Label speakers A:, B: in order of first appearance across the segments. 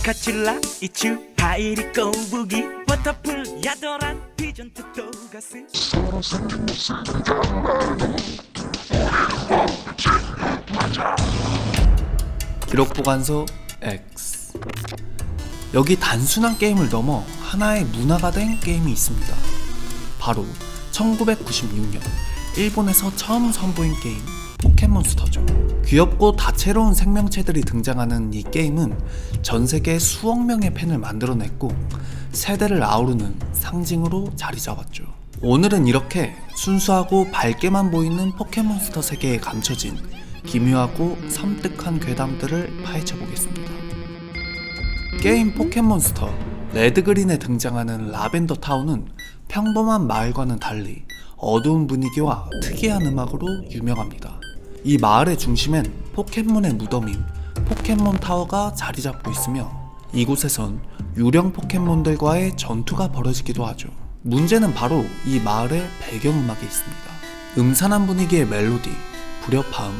A: 피카츄라 이츄 하이리 꼬부기 워터풀 야도란 피전 토토가스
B: 기록 보관소 X. 여기 단순한 게임을 넘어 하나의 문화가 된 게임이 있습니다. 바로 1996년 일본에서 처음 선보인 게임 포켓몬스터죠. 귀엽고 다채로운 생명체들이 등장하는 이 게임은 전 세계 수억 명의 팬을 만들어냈고 세대를 아우르는 상징으로 자리 잡았죠. 오늘은 이렇게 순수하고 밝게만 보이는 포켓몬스터 세계에 감춰진 기묘하고 섬뜩한 괴담들을 파헤쳐 보겠습니다. 게임 포켓몬스터 레드그린에 등장하는 라벤더 타운은 평범한 마을과는 달리 어두운 분위기와 특이한 음악으로 유명합니다. 이 마을의 중심엔 포켓몬의 무덤인 포켓몬 타워가 자리 잡고 있으며 이곳에선 유령 포켓몬들과의 전투가 벌어지기도 하죠. 문제는 바로 이 마을의 배경음악에 있습니다. 음산한 분위기의 멜로디, 불협화음,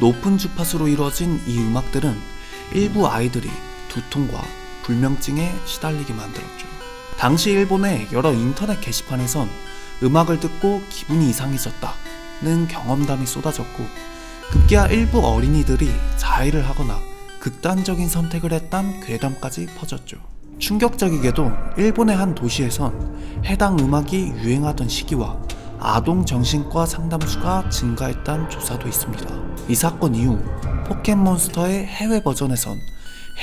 B: 높은 주파수로 이루어진 이 음악들은 일부 아이들이 두통과 불면증에 시달리게 만들었죠. 당시 일본의 여러 인터넷 게시판에선 음악을 듣고 기분이 이상해졌다는 경험담이 쏟아졌고 급기야 일부 어린이들이 자해를 하거나 극단적인 선택을 했다는 괴담까지 퍼졌죠. 충격적이게도 일본의 한 도시에선 해당 음악이 유행하던 시기와 아동 정신과 상담수가 증가했다는 조사도 있습니다. 이 사건 이후 포켓몬스터의 해외 버전에선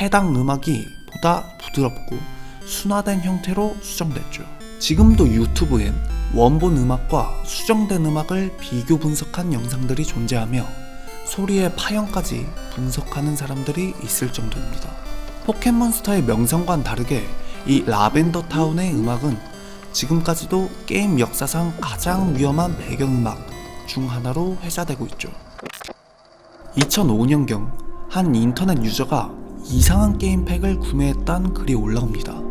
B: 해당 음악이 보다 부드럽고 순화된 형태로 수정됐죠. 지금도 유튜브엔 원본 음악과 수정된 음악을 비교 분석한 영상들이 존재하며 소리의 파형까지 분석하는 사람들이 있을 정도입니다. 포켓몬스터의 명성과는 다르게 이 라벤더 타운의 음악은 지금까지도 게임 역사상 가장 위험한 배경음악 중 하나로 회자되고 있죠. 2005년경 한 인터넷 유저가 이상한 게임팩을 구매했다는 글이 올라옵니다.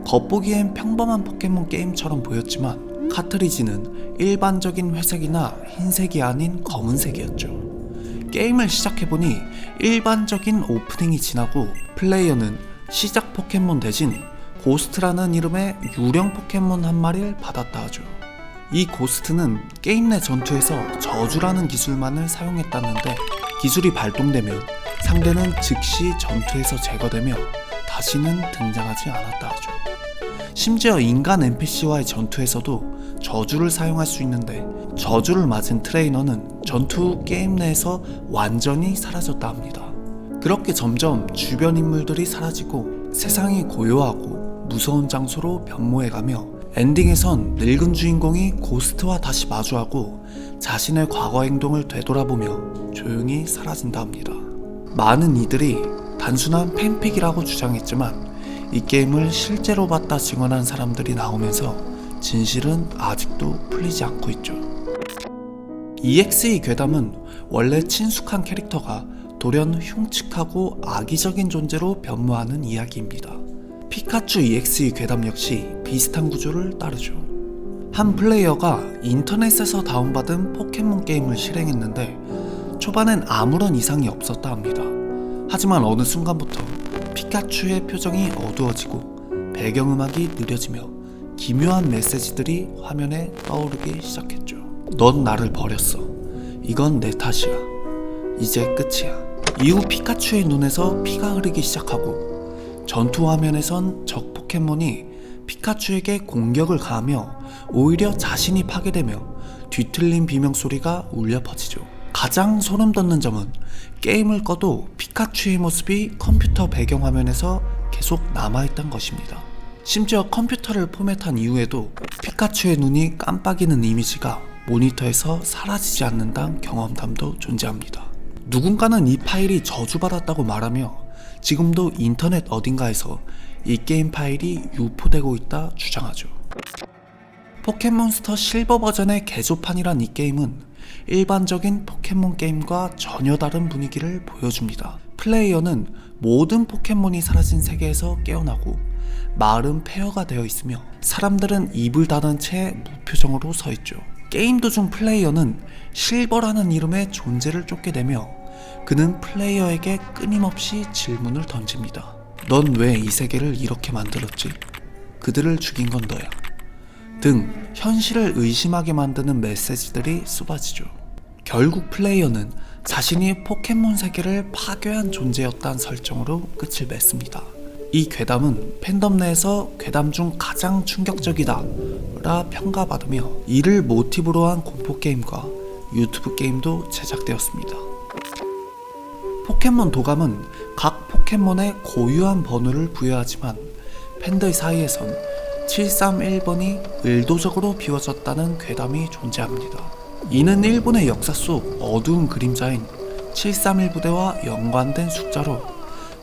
B: 겉보기엔 평범한 포켓몬 게임처럼 보였지만 카트리지는 일반적인 회색이나 흰색이 아닌 검은색이었죠. 게임을 시작해보니 일반적인 오프닝이 지나고 플레이어는 시작 포켓몬 대신 고스트라는 이름의 유령 포켓몬 한 마리를 받았다 하죠. 이 고스트는 게임 내 전투에서 저주라는 기술만을 사용했다는데 기술이 발동되면 상대는 즉시 전투에서 제거되며 다시는 등장하지 않았다 하죠. 심지어 인간 NPC와의 전투에서도 저주를 사용할 수 있는데 저주를 맞은 트레이너는 전투 후 게임 내에서 완전히 사라졌다 합니다. 그렇게 점점 주변 인물들이 사라지고 세상이 고요하고 무서운 장소로 변모해가며 엔딩에선 늙은 주인공이 고스트와 다시 마주하고 자신의 과거 행동을 되돌아보며 조용히 사라진다 합니다. 많은 이들이 단순한 팬픽이라고 주장했지만 이 게임을 실제로 봤다 증언한 사람들이 나오면서 진실은 아직도 풀리지 않고 있죠. EXE 괴담은 원래 친숙한 캐릭터가 돌연 흉측하고 악의적인 존재로 변모하는 이야기입니다. 피카츄 EXE 괴담 역시 비슷한 구조를 따르죠. 한 플레이어가 인터넷에서 다운받은 포켓몬 게임을 실행했는데 초반엔 아무런 이상이 없었다 합니다. 하지만 어느 순간부터 피카츄의 표정이 어두워지고 배경음악이 느려지며 기묘한 메시지들이 화면에 떠오르기 시작했죠. 넌 나를 버렸어. 이건 내 탓이야. 이제 끝이야. 이후 피카츄의 눈에서 피가 흐르기 시작하고 전투 화면에선 적 포켓몬이 피카츄에게 공격을 가하며 오히려 자신이 파괴되며 뒤틀린 비명소리가 울려 퍼지죠. 가장 소름 돋는 점은 게임을 꺼도 피카츄의 모습이 컴퓨터 배경화면에서 계속 남아있던 것입니다. 심지어 컴퓨터를 포맷한 이후에도 피카츄의 눈이 깜빡이는 이미지가 모니터에서 사라지지 않는다는 경험담도 존재합니다. 누군가는 이 파일이 저주받았다고 말하며 지금도 인터넷 어딘가에서 이 게임 파일이 유포되고 있다 주장하죠. 포켓몬스터 실버 버전의 개조판이란 이 게임은 일반적인 포켓몬 게임과 전혀 다른 분위기를 보여줍니다. 플레이어는 모든 포켓몬이 사라진 세계에서 깨어나고 마을은 폐허가 되어 있으며 사람들은 입을 닫은 채 무표정으로 서 있죠. 게임 도중 플레이어는 실버라는 이름의 존재를 쫓게 되며 그는 플레이어에게 끊임없이 질문을 던집니다. 넌 왜 이 세계를 이렇게 만들었지? 그들을 죽인 건 너야. 등 현실을 의심하게 만드는 메시지들이 쏟아지죠. 결국 플레이어는 자신이 포켓몬 세계를 파괴한 존재였다는 설정으로 끝을 맺습니다. 이 괴담은 팬덤 내에서 괴담 중 가장 충격적이다 라 평가받으며 이를 모티브로 한 공포게임과 유튜브 게임도 제작되었습니다. 포켓몬 도감은 각 포켓몬에 고유한 번호를 부여하지만 팬들 사이에선 731번이 의도적으로 비워졌다는 괴담이 존재합니다. 이는 일본의 역사 속 어두운 그림자인 731 부대와 연관된 숫자로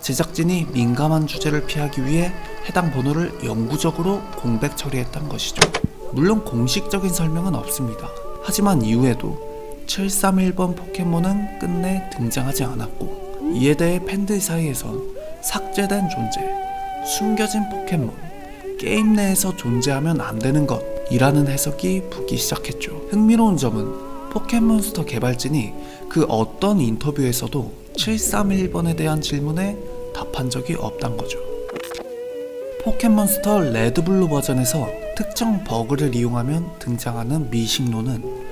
B: 제작진이 민감한 주제를 피하기 위해 해당 번호를 영구적으로 공백 처리했던 것이죠. 물론 공식적인 설명은 없습니다. 하지만 이후에도 731번 포켓몬은 끝내 등장하지 않았고, 이에 대해 팬들 사이에선 삭제된 존재, 숨겨진 포켓몬, 게임 내에서 존재하면 안 되는 것이라는 해석이 붙기 시작했죠. 흥미로운 점은 포켓몬스터 개발진이 그 어떤 인터뷰에서도 731번에 대한 질문에 답한 적이 없단 거죠. 포켓몬스터 레드블루 버전에서 특정 버그를 이용하면 등장하는 미식노는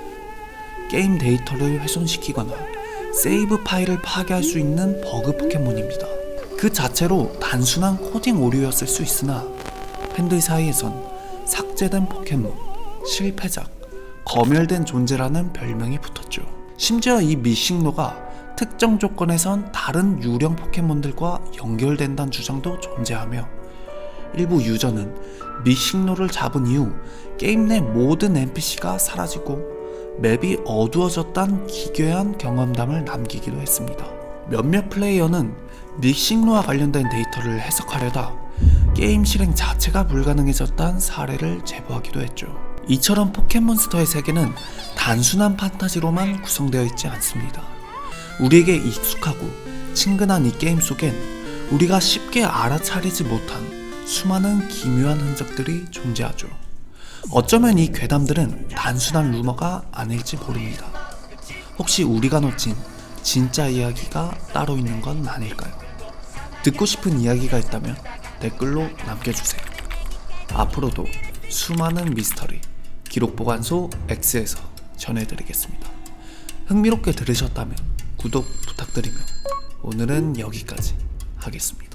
B: 게임 데이터를 훼손시키거나 세이브 파일을 파괴할 수 있는 버그 포켓몬입니다. 그 자체로 단순한 코딩 오류였을 수 있으나 팬들 사이에선 삭제된 포켓몬, 실패작, 검열된 존재라는 별명이 붙었죠. 심지어 이 미식노가 특정 조건에선 다른 유령 포켓몬들과 연결된다는 주장도 존재하며, 일부 유저는 미식노를 잡은 이후 게임 내 모든 NPC가 사라지고 맵이 어두워졌다는 기괴한 경험담을 남기기도 했습니다. 몇몇 플레이어는 미식노와 관련된 데이터를 해석하려다 게임 실행 자체가 불가능해졌다는 사례를 제보하기도 했죠. 이처럼 포켓몬스터의 세계는 단순한 판타지로만 구성되어 있지 않습니다. 우리에게 익숙하고 친근한 이 게임 속엔 우리가 쉽게 알아차리지 못한 수많은 기묘한 흔적들이 존재하죠. 어쩌면 이 괴담들은 단순한 루머가 아닐지 모릅니다. 혹시 우리가 놓친 진짜 이야기가 따로 있는 건 아닐까요? 듣고 싶은 이야기가 있다면 댓글로 남겨주세요. 앞으로도 수많은 미스터리 기록보관소 X에서 전해드리겠습니다. 흥미롭게 들으셨다면 구독 부탁드리며 오늘은 여기까지 하겠습니다.